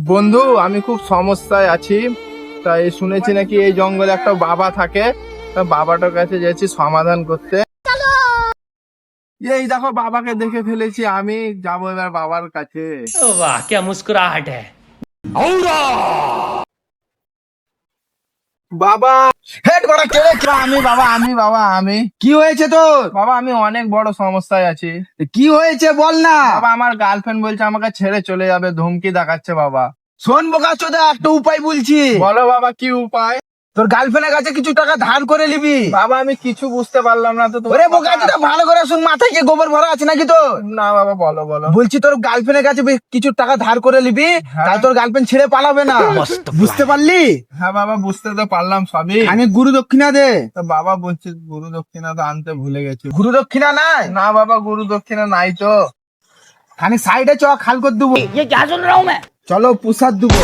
বন্ধু, আমি খুব সমস্যায় আছি। তাই শুনেছি নাকি এই জঙ্গলে একটা বাবা থাকে। তা বাবাটার কাছে যাচ্ছি সমাধান করতে। এই দেখো, বাবাকে দেখে ফেলেছি, আমি যাবো এবার বাবার কাছে। वाह क्या मुस्कुराहट है। বাবা, হেড করা কে রে? আমি কি হয়েছে তোর? বাবা, আমি অনেক বড় সমস্যায় আছি। কি হয়েছে বল না। বাবা, আমার গার্লফ্রেন্ড বলছে আমাকে ছেড়ে চলে যাবে, ধমকি দেখাচ্ছে বাবা। শোন বোকা চোদা, একটা উপায় বলছি। বলো বাবা, কি উপায়? তোর গার্লফ্রেন্ডের কাছে কিছু টাকা ধার করে নিবি। বাবা, আমি কিছু বুঝতে পারলাম না তো তোমার ওরে বোকা কথা। চোদা, ভালো করে শুন, মাথায় কি গোবর ভরা আছে নাকি তোর? না বাবা, বলো বলো। বলছি তোর গার্লফ্রেন্ডের কাছে কিছু টাকা ধার করে নিবি, হ্যাঁ। তাই তোর গার্লফ্রেন্ড ছেড়ে পালাবে না। বুঝতে পারলি? হ্যাঁ বাবা, বুঝতে তো পারলাম সবই। খানিক গুরু দক্ষিণা দে। তা বাবা বলছে গুরু দক্ষিণা তো আনতে ভুলে গেছি। গুরু দক্ষিণা নাই? না বাবা, গুরু দক্ষিণা নাই তো। খানিক সাইডে চ, খাল করে দেবো। চলো প্রসাদ দেবো।